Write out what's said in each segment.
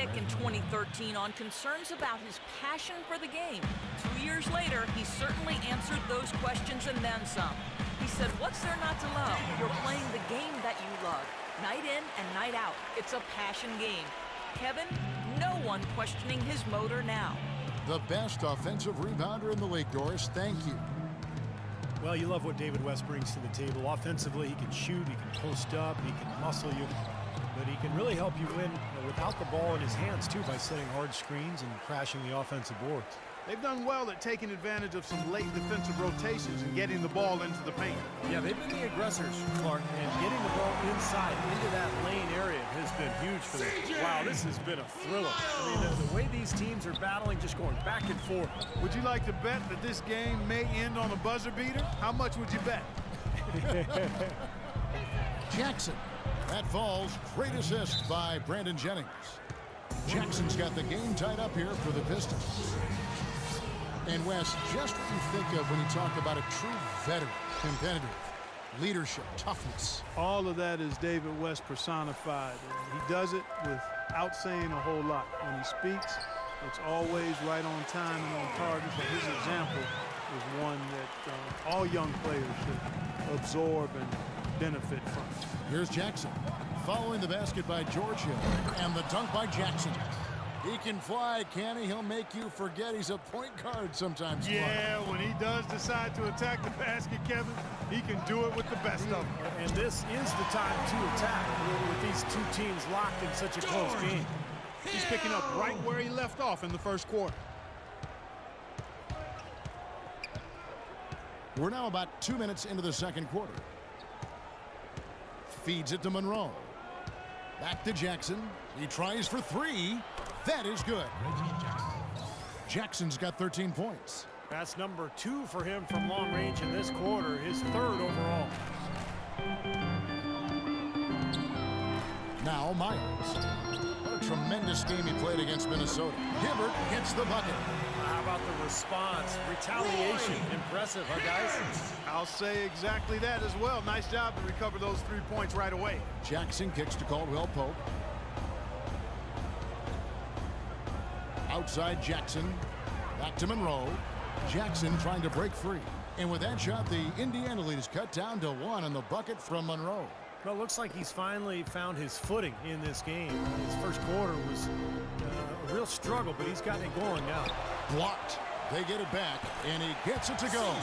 pick in 2013 on concerns about his passion for the game. 2 years later, he certainly answered those questions and then some. He said, "What's there not to love? You're playing the game that you love, night in and night out. It's a passion game." Kevin, no one questioning his motor now. The best offensive rebounder in the league, Doris. Thank you. Well, you love what David West brings to the table. Offensively, he can shoot, he can post up, he can muscle you. But he can really help you win without the ball in his hands, too, by setting hard screens and crashing the offensive boards. They've done well at taking advantage of some late defensive rotations and getting the ball into the paint. Yeah, they've been the aggressors, Clark, and getting the ball inside into that lane area has been huge for them. Wow, this has been a thriller. I mean, the way these teams are battling, just going back and forth. Would you like to bet that this game may end on a buzzer beater? How much would you bet? Jackson. That falls. Great assist by Brandon Jennings. Jackson's got the game tied up here for the Pistons. And Wes, just what you think of when you talk about a true veteran, competitive, leadership, toughness. All of that is David West personified. And he does it without saying a whole lot. When he speaks, it's always right on time and on target. So his example is one that all young players should absorb and benefit from. Here's Jackson. Following the basket by George Hill. And the dunk by Jackson. He can fly, can he? He'll make you forget he's a point guard sometimes. Yeah, when he does decide to attack the basket, Kevin, he can do it with the best of them. And this is the time to attack with these two teams locked in such a close game. He's picking up right where he left off in the first quarter. We're now about 2 minutes into the second quarter. Feeds it to Monroe. Back to Jackson. He tries for three. That is good. Jackson's got 13 points. That's number 2 for him from long range in this quarter, his 3rd overall. Now Myers. What a tremendous game he played against Minnesota. Hibbert gets the bucket. How about the response? Retaliation. Impressive, huh, guys? I'll say exactly that as well. Nice job to recover those 3 points right away. Jackson kicks to Caldwell Pope. Outside Jackson. Back to Monroe. Jackson trying to break free. And with that shot, the Indiana lead is cut down to 1 on the bucket from Monroe. Well, it looks like he's finally found his footing in this game. His first quarter was a real struggle, but he's gotten it going now. Blocked. They get it back, and he gets it to go.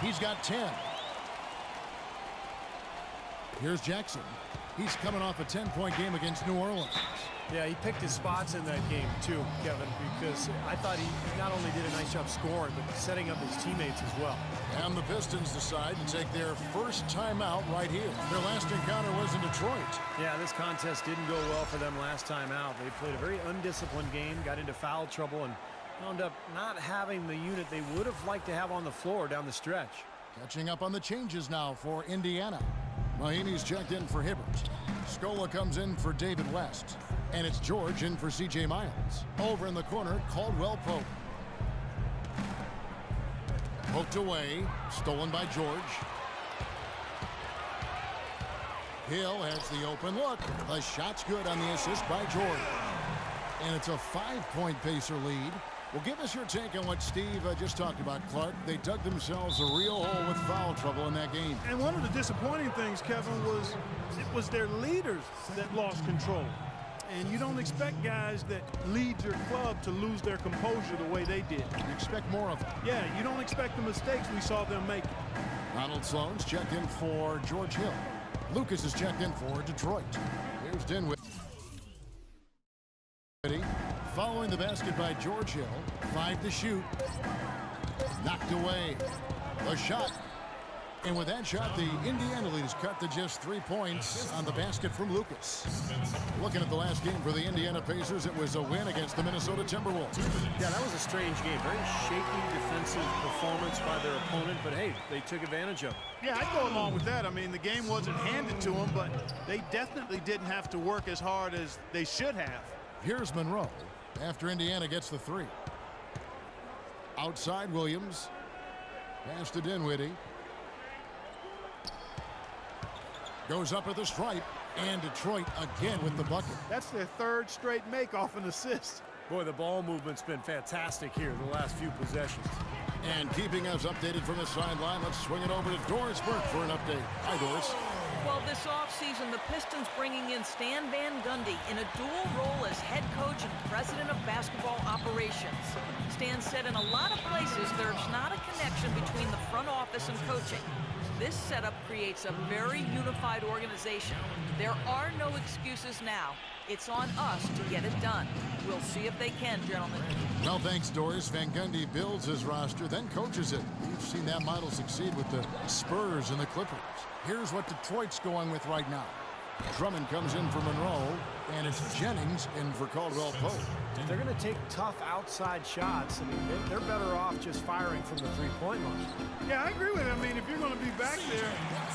He's got 10. Here's Jackson. He's coming off a 10-point game against New Orleans. Yeah, he picked his spots in that game too, Kevin, because I thought he not only did a nice job scoring, but setting up his teammates as well. And the Pistons decide to take their first timeout right here. Their last encounter was in Detroit. Yeah, this contest didn't go well for them last time out. They played a very undisciplined game, got into foul trouble, and wound up not having the unit they would have liked to have on the floor down the stretch. Catching up on the changes now for Indiana. Mahinmi's checked in for Hibbert. Scola comes in for David West. And it's George in for C.J. Miles. Over in the corner, Caldwell Pope. Poked away. Stolen by George. Hill has the open look. The shot's good on the assist by George. And it's a 5-point Pacer lead. Well, give us your take on what Steve just talked about, Clark. They dug themselves a real hole with foul trouble in that game. And one of the disappointing things, Kevin, was it was their leaders that lost control. And you don't expect guys that lead your club to lose their composure the way they did. You expect more of them. Yeah, you don't expect the mistakes we saw them make. Ronald Sloan's checked in for George Hill. Lucas is checked in for Detroit. Here's Dinwiddie. Following the basket by George Hill. 5 to shoot. Knocked away. A shot. And with that shot, the Indiana lead is cut to just 3 points on the basket from Lucas. Looking at the last game for the Indiana Pacers, it was a win against the Minnesota Timberwolves. Yeah, that was a strange game. Very shaky defensive performance by their opponent, but hey, they took advantage of it. Yeah, I'd go along with that. I mean, the game wasn't handed to them, but they definitely didn't have to work as hard as they should have. Here's Monroe after Indiana gets the 3. Outside Williams. Pass to Dinwiddie. Goes up at the stripe. And Detroit again with the bucket. That's their third straight make off an assist. Boy, the ball movement's been fantastic here the last few possessions. And keeping us updated from the sideline, let's swing it over to Doris Burke for an update. Hi, Doris. Well, this offseason, the Pistons bringing in Stan Van Gundy in a dual role as head coach and president of basketball operations. Stan said in a lot of places there's not a connection between the front office and coaching. This setup creates a very unified organization. There are no excuses now. It's on us to get it done. We'll see if they can, gentlemen. Well, thanks, Doris. Van Gundy builds his roster, then coaches it. We've seen that model succeed with the Spurs and the Clippers. Here's what Detroit's going with right now. Drummond comes in for Monroe, and it's Jennings in for Caldwell Pope. If they're going to take tough outside shots, I mean, they're better off just firing from the three-point line. Yeah, I agree with it. I mean, if you're going to be back there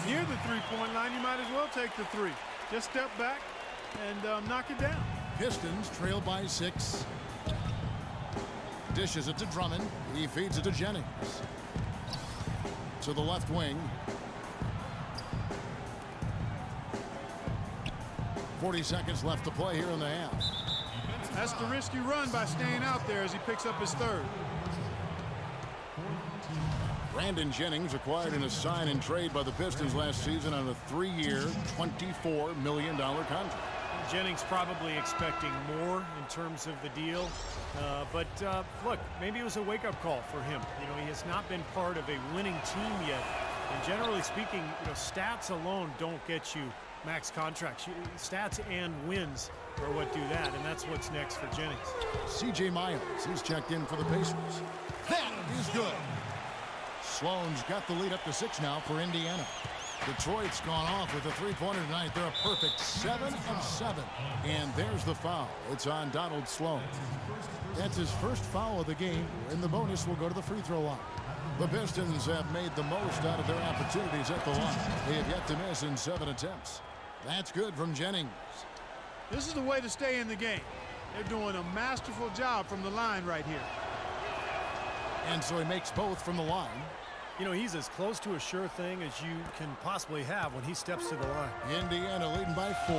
near the three-point line, you might as well take the three. Just step back and knock it down. Pistons trail by 6. Dishes it to Drummond. He feeds it to Jennings. To the left wing. 40 seconds left to play here in the half. That's the risky run by staying out there as he picks up his third. Brandon Jennings acquired in a sign and trade by the Pistons last season on a 3-year, $24 million contract. Jennings probably expecting more in terms of the deal. But look, maybe it was a wake-up call for him. You know, he has not been part of a winning team yet. And generally speaking, you know, stats alone don't get you max contracts. Stats and wins are what do that, and that's what's next for Jennings. C.J. Miles, he's checked in for the Pacers. That is good. Sloan's got the lead up to 6 now for Indiana. Detroit's gone off with a three-pointer tonight. They're a perfect 7 of 7. And there's the foul. It's on Donald Sloan. That's his first foul of the game, and the bonus will go to the free throw line. The Pistons have made the most out of their opportunities at the line. They have yet to miss in 7 attempts. That's good from Jennings. This is the way to stay in the game. They're doing a masterful job from the line right here. And so he makes both from the line. You know, he's as close to a sure thing as you can possibly have when he steps to the line. Indiana leading by 4.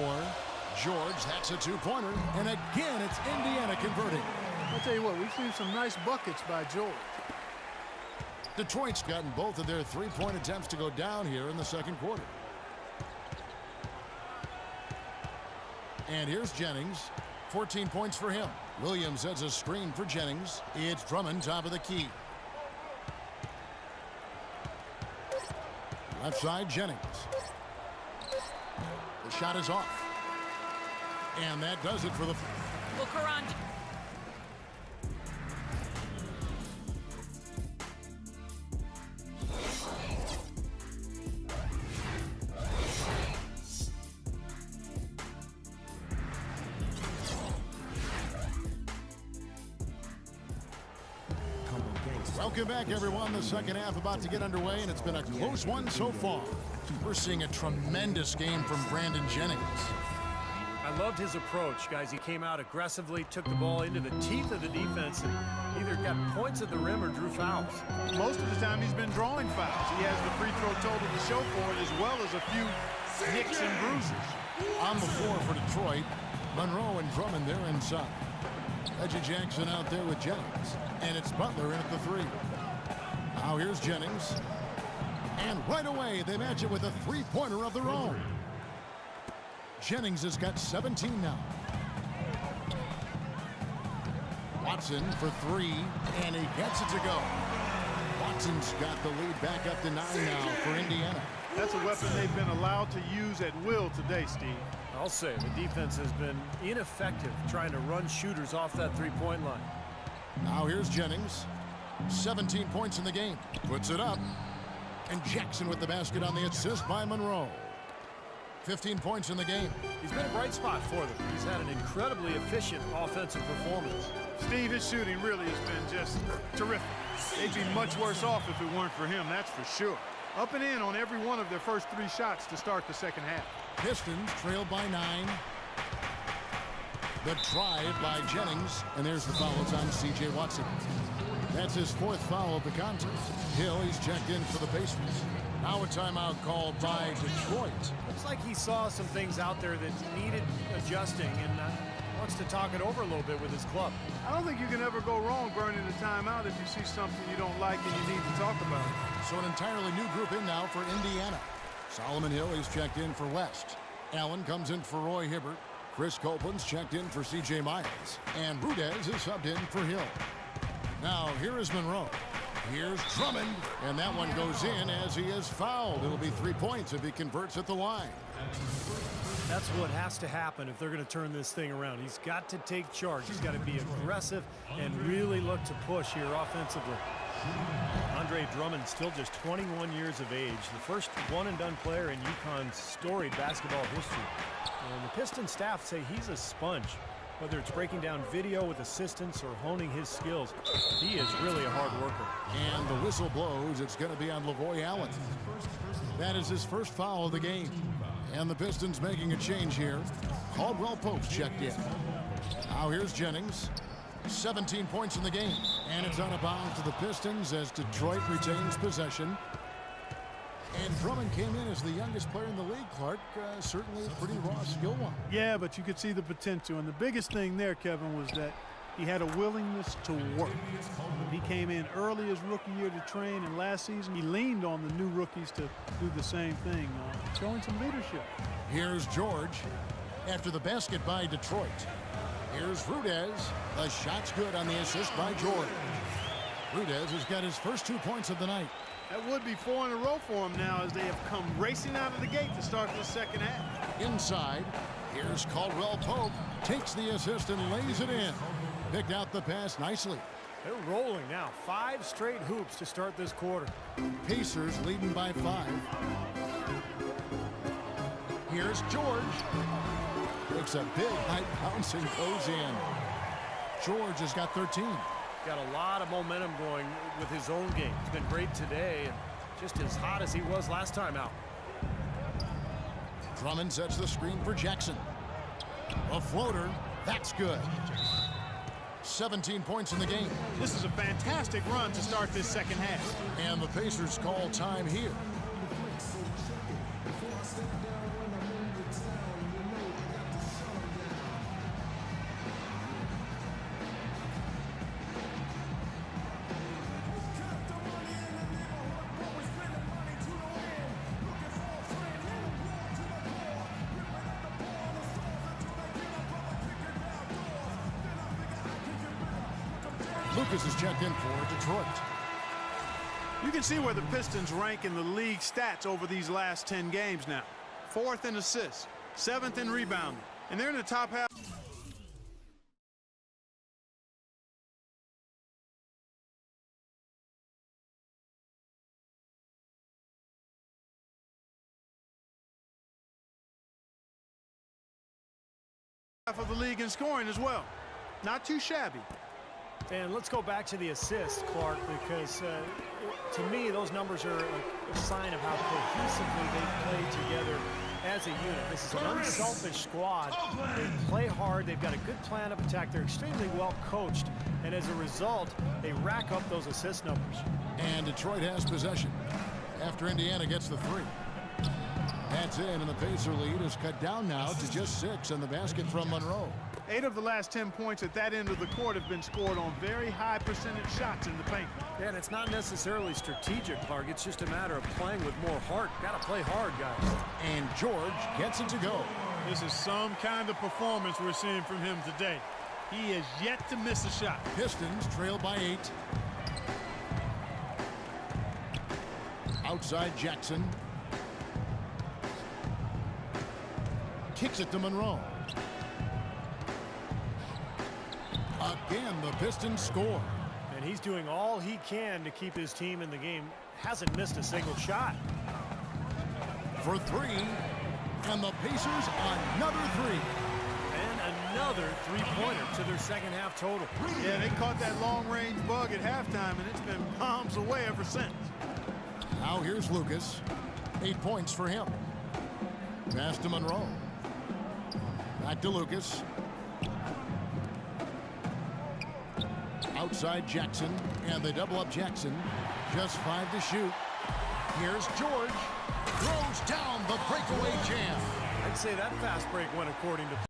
George, that's a two-pointer. And again, it's Indiana converting. I'll tell you what, we've seen some nice buckets by George. Detroit's gotten both of their three-point attempts to go down here in the second quarter. And here's Jennings. 14 points for him. Williams sets a screen for Jennings. It's Drummond, top of the key. Left side, Jennings. The shot is off. And that does it for the... Well, Karan, Welcome back, everyone. The second half about to get underway, and it's been a close one so far. We're seeing a tremendous game from Brandon Jennings. I loved his approach, guys. He came out aggressively, took the ball into the teeth of the defense, and either got points at the rim or drew fouls. Most of the time he's been drawing fouls. He has the free throw total to show for it, as well as a few nicks and bruises. On the floor for Detroit, Monroe and Drummond, they're inside. Reggie Jackson out there with Jennings. And it's Butler in at the 3. Now here's Jennings. And right away, they match it with a three-pointer of their own. Jennings has got 17 now. Watson for 3, and he gets it to go. Watson's got the lead back up to 9 now for Indiana. That's a weapon they've been allowed to use at will today, Steve. I'll say the defense has been ineffective trying to run shooters off that three-point line. Now here's Jennings. 17 points in the game. Puts it up. And Jackson with the basket on the assist by Monroe. 15 points in the game. He's been a bright spot for them. He's had an incredibly efficient offensive performance. Steve, his shooting really has been just terrific. They'd be much worse off if it weren't for him, that's for sure. Up and in on every one of their first 3 shots to start the second half. Pistons trailed by 9. The drive by Jennings, and there's the foul. It's on C.J. Watson. That's his 4th foul of the contest. Hill, he's checked in for the Pacers. Now a timeout called by Detroit. Looks like he saw some things out there that needed adjusting and wants to talk it over a little bit with his club. I don't think you can ever go wrong burning a timeout if you see something you don't like and you need to talk about it. So an entirely new group in now for Indiana. Solomon Hill is checked in for West. Allen comes in for Roy Hibbert. Chris Copeland's checked in for C.J. Myers. And Rudez is subbed in for Hill. Now here is Monroe. Here's Drummond, and that one goes in as he is fouled. It'll be 3 points if he converts at the line. That's what has to happen if they're going to turn this thing around. He's got to take charge. He's got to be aggressive and really look to push here offensively. Andre Drummond, still just 21 years of age, the first one-and-done player in UConn's storied basketball history. And the Pistons staff say he's a sponge. Whether it's breaking down video with assistants or honing his skills, he is really a hard worker. And the whistle blows. It's going to be on Lavoy Allen. That is his first foul of the game. And the Pistons making a change here. Caldwell Pope's checked in. Now here's Jennings. 17 points in the game. And it's out of bounds to the Pistons as Detroit retains possession. And Drummond came in as the youngest player in the league, Clark. Certainly a pretty raw skill-wise. Yeah, but you could see the potential. And the biggest thing there, Kevin, was that he had a willingness to work. He came in early his rookie year to train, and last season he leaned on the new rookies to do the same thing, showing some leadership. Here's George after the basket by Detroit. Here's Rudez. The shot's good on the assist by George. Rudez has got his first 2 points of the night. That would be 4 in a row for him now as they have come racing out of the gate to start the second half. Inside, here's Caldwell Pope. Takes the assist and lays it in. Picked out the pass nicely. They're rolling now. 5 straight hoops to start this quarter. Pacers leading by 5. Here's George. Takes a big high bounce and goes in. George has got 13. Got a lot of momentum going with his own game. He's been great today and just as hot as he was last time out. Drummond sets the screen for Jackson. A floater. That's good. 17 points in the game. This is a fantastic run to start this second half. And the Pacers call time here. Lucas is checked in for Detroit. You can see where the Pistons rank in the league stats over these last 10 games now. 4th in assists, 7th in rebounding, and they're in the top half. Half of the league in scoring as well. Not too shabby. And let's go back to the assists, Clark, because to me those numbers are a sign of how cohesively they play together as a unit. This is an unselfish squad. They play hard. They've got a good plan of attack. They're extremely well coached. And as a result, they rack up those assist numbers. And Detroit has possession after Indiana gets the 3. That's in, and the Pacer lead is cut down now to just 6 on the basket from Monroe. 8 of the last 10 points at that end of the court have been scored on very high percentage shots in the paint. Yeah, and it's not necessarily strategic, Clark. It's just a matter of playing with more heart. Got to play hard, guys. And George gets it to go. This is some kind of performance we're seeing from him today. He has yet to miss a shot. Pistons trail by 8. Outside Jackson. Kicks it to Monroe. Again, the Pistons score. And he's doing all he can to keep his team in the game. Hasn't missed a single shot. For 3. And the Pacers another 3. And another three-pointer to their second half total. Yeah, they caught that long-range bug at halftime, and it's been bombs away ever since. Now here's Lucas. 8 points for him. Pass to Monroe. Back to Lucas. Outside Jackson, and they double up Jackson. Just 5 to shoot. Here's George. Throws down the breakaway jam. I'd say that fast break went according to